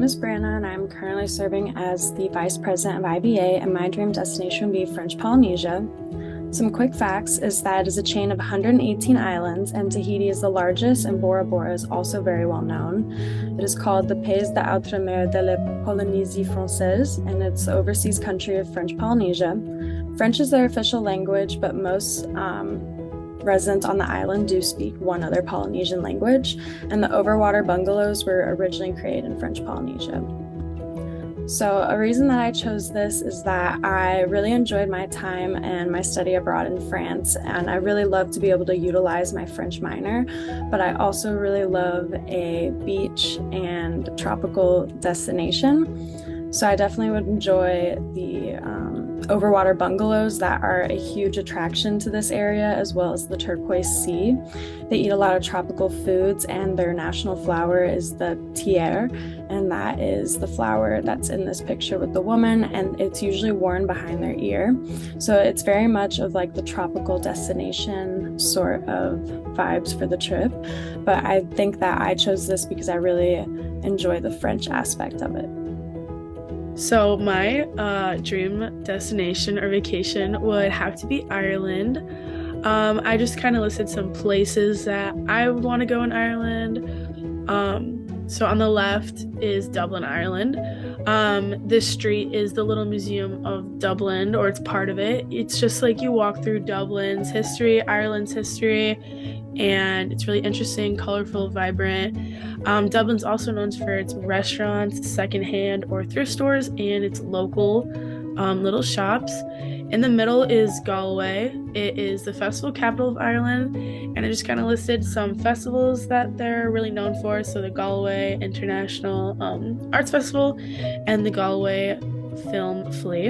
is Brianna, and I'm currently serving as the Vice President of IBA, and my dream destination would be French Polynesia. Some quick facts is that it is a chain of 118 islands, and Tahiti is the largest, and Bora Bora is also very well known. It is called the Pays d'Outre-mer de la Polynésie Française, and it's the overseas country of French Polynesia. French is their official language, but most residents on the island do speak one other Polynesian language, and the overwater bungalows were originally created in French Polynesia. So a reason that I chose this is that I really enjoyed my time and my study abroad in France, and I really love to be able to utilize my French minor, but I also really love a beach and tropical destination. So I definitely would enjoy the overwater bungalows that are a huge attraction to this area, as well as the turquoise sea. They eat a lot of tropical foods, and their national flower is the tiare, and that is the flower that's in this picture with the woman, and it's usually worn behind their ear. So it's very much of like the tropical destination sort of vibes for the trip. But I think that I chose this because I really enjoy the French aspect of it. So my dream destination or vacation would have to be Ireland. I just kind of listed some places that I would want to go in Ireland. So on the left is Dublin, Ireland. This street is the Little Museum of Dublin, or it's part of it. It's just like you walk through Dublin's history, Ireland's history, and it's really interesting, colorful, vibrant. Dublin's also known for its restaurants, secondhand or thrift stores, and its local little shops. In the middle is Galway. It is the festival capital of Ireland, and I just kind of listed some festivals that they're really known for. So the Galway International Arts Festival and the Galway Film Flea.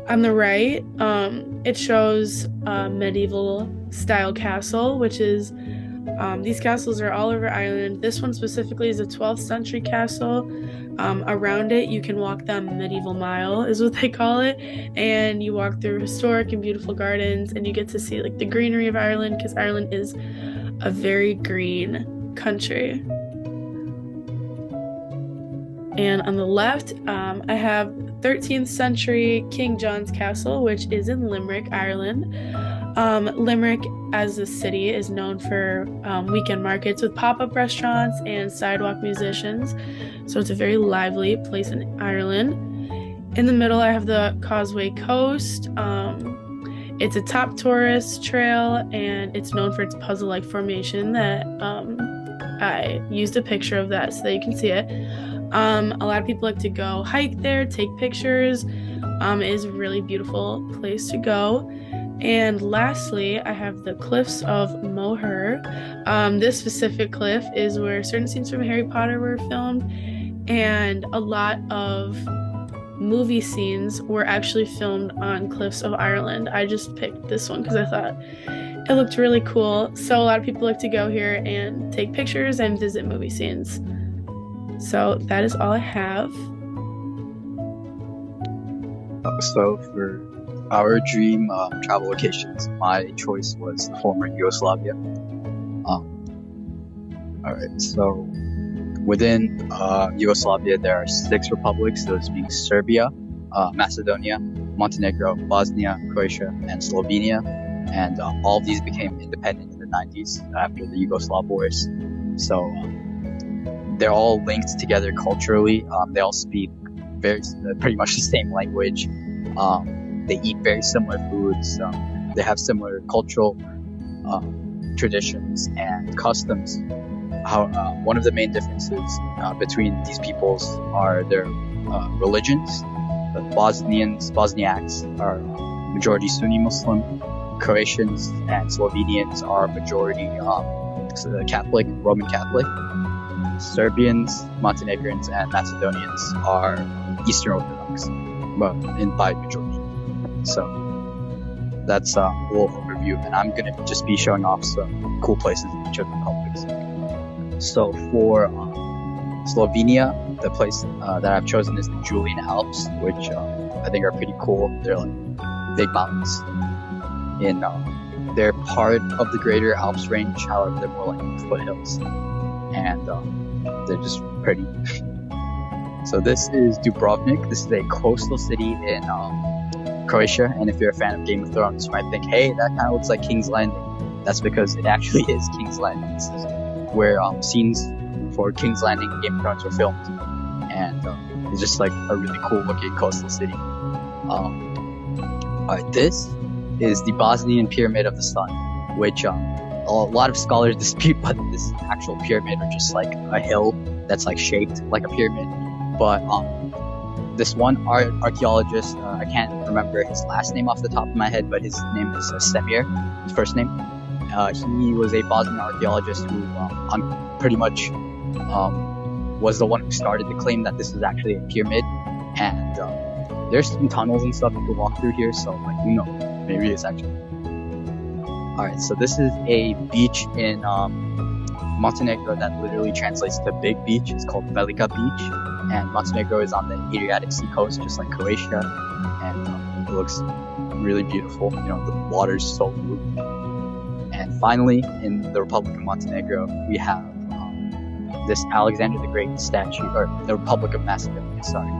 On the right, it shows a medieval style castle, which is these castles are all over Ireland. This one specifically is a 12th century castle. Around it, you can walk the medieval mile, is what they call it, and you walk through historic and beautiful gardens, and you get to see like the greenery of Ireland, because Ireland is a very green country. And on the left, I have 13th century King John's Castle, which is in Limerick, Ireland. Limerick as a city is known for weekend markets with pop-up restaurants and sidewalk musicians. So it's a very lively place in Ireland. In the middle, I have the Causeway Coast. It's a top tourist trail, and it's known for its puzzle-like formation that I used a picture of that so that you can see it. A lot of people like to go hike there, take pictures. It is a really beautiful place to go. And lastly, I have the Cliffs of Moher. This specific cliff is where certain scenes from Harry Potter were filmed, and a lot of movie scenes were actually filmed on Cliffs of Ireland. I just picked this one because I thought it looked really cool. So a lot of people like to go here and take pictures and visit movie scenes. So that is all I have. So for our dream travel locations, my choice was the former Yugoslavia. Alright, so within Yugoslavia, there are 6 republics, those being Serbia, Macedonia, Montenegro, Bosnia, Croatia, and Slovenia. And all of these became independent in the 90s after the Yugoslav wars. So they're all linked together culturally. They all speak pretty much the same language. They eat very similar foods. They have similar cultural traditions and customs. One of the main differences between these peoples are their religions. The Bosniaks are majority Sunni Muslim. Croatians and Slovenians are majority Catholic, Roman Catholic. Serbians, Montenegrins, and Macedonians are Eastern Orthodox, but by majority. So that's a little overview, and I'm going to just be showing off some cool places in each of the republics. So for Slovenia, the place that I've chosen is the Julian Alps, which I think are pretty cool. They're like big mountains. They're part of the Greater Alps range, however, they're more like foothills, and they're just pretty. So this is Dubrovnik. This is a coastal city in Croatia, and if you're a fan of Game of Thrones, you might think, hey, that kind of looks like King's Landing. That's because it actually is King's Landing. This is where scenes for King's Landing and Game of Thrones were filmed, and it's just like a really cool looking coastal city. Alright, this is the Bosnian Pyramid of the Sun, which a lot of scholars dispute whether this actual pyramid or just like a hill that's like shaped like a pyramid. But this one archaeologist, I can't remember his last name off the top of my head, but his name is Semir, his first name. He was a Bosnian archaeologist who pretty much was the one who started the claim that this is actually a pyramid. And there's some tunnels and stuff you can walk through here, so like who knows, maybe it's actually. Alright, so this is a beach in Montenegro that literally translates to big beach. It's called Velika Beach, and Montenegro is on the Adriatic Sea coast, just like Croatia, and it looks really beautiful. You know, the water's so blue. And finally, in the Republic of Montenegro, we have this Alexander the Great statue, or the Republic of Macedonia, sorry.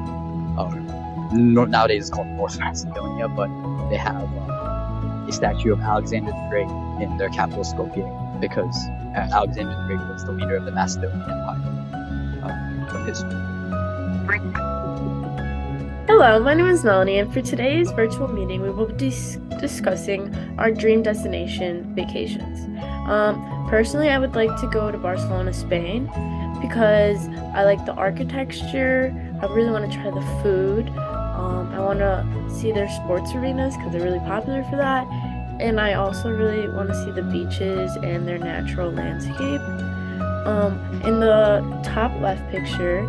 Nowadays it's called North Macedonia, but they have a statue of Alexander the Great in their capital, Skopje, because Alexander the Great was the leader of the Macedonian Empire. Hello, my name is Melanie, and for today's virtual meeting, we will be discussing our dream destination vacations. Personally, I would like to go to Barcelona, Spain, because I like the architecture. I really want to try the food. I want to see their sports arenas because they're really popular for that. And I also really want to see the beaches and their natural landscape. In the top left picture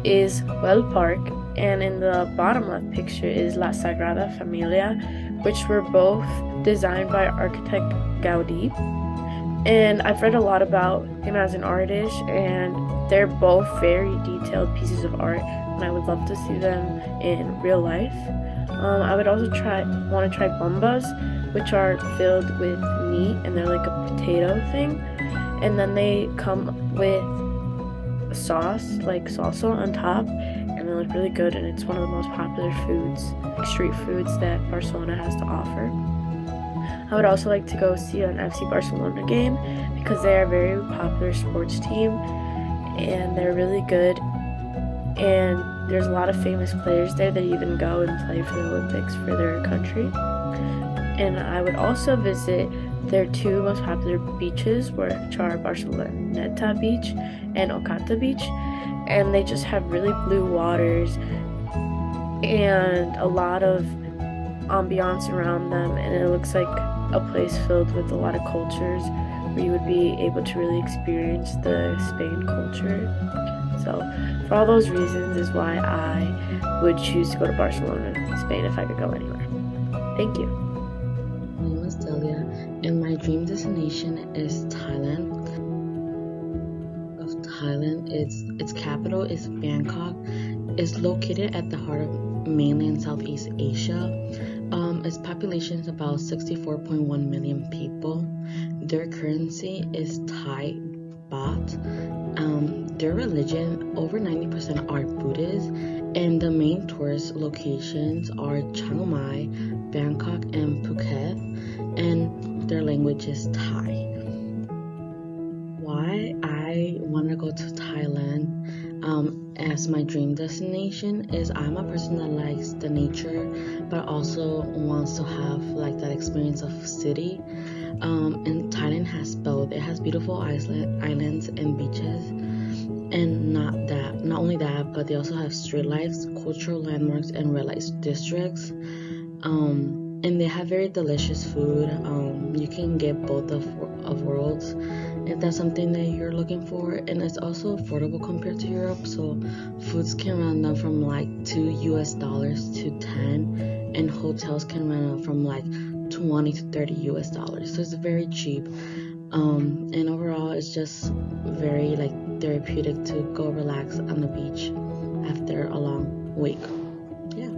is Well Park, and in the bottom left picture is La Sagrada Familia, which were both designed by architect Gaudi. And I've read a lot about him as an artist, and they're both very detailed pieces of art, and I would love to see them in real life. I would also want to try bombas, which are filled with meat, and they're like a potato thing, and then they come with a sauce, like salsa on top, and they look really good, and it's one of the most popular foods, like street foods that Barcelona has to offer. I would also like to go see an FC Barcelona game because they are a very popular sports team and they're really good, and there's a lot of famous players there that even go and play for the Olympics for their country. And I would also visit their two most popular beaches, which are Barceloneta Beach and Ocata Beach, and they just have really blue waters and a lot of ambiance around them, and it looks like a place filled with a lot of cultures where you would be able to really experience the Spain culture. So for all those reasons is why I would choose to go to Barcelona, Spain, if I could go anywhere. Thank you. My name is Delia, and my dream destination is Thailand. Its capital is Bangkok. It's located at the heart of mainland Southeast Asia. Its population is about 64.1 million people. Their currency is Thai baht. Their religion, over 90% are Buddhist, and the main tourist locations are Chiang Mai, Bangkok, and Phuket, and their language is Thai. Why I want to go to Thailand as my dream destination is I'm a person that likes the nature but also wants to have like that experience of city, and Thailand has both. It has beautiful islands and beaches, and not only that, but they also have street lights, cultural landmarks, and red light districts, and they have very delicious food. You can get both of worlds if that's something that you're looking for, and it's also affordable compared to Europe, so foods can run down from like $2 to $10, and hotels can run from like $20 to $30, so it's very cheap, and overall it's just very like therapeutic to go relax on the beach after a long week. Yeah.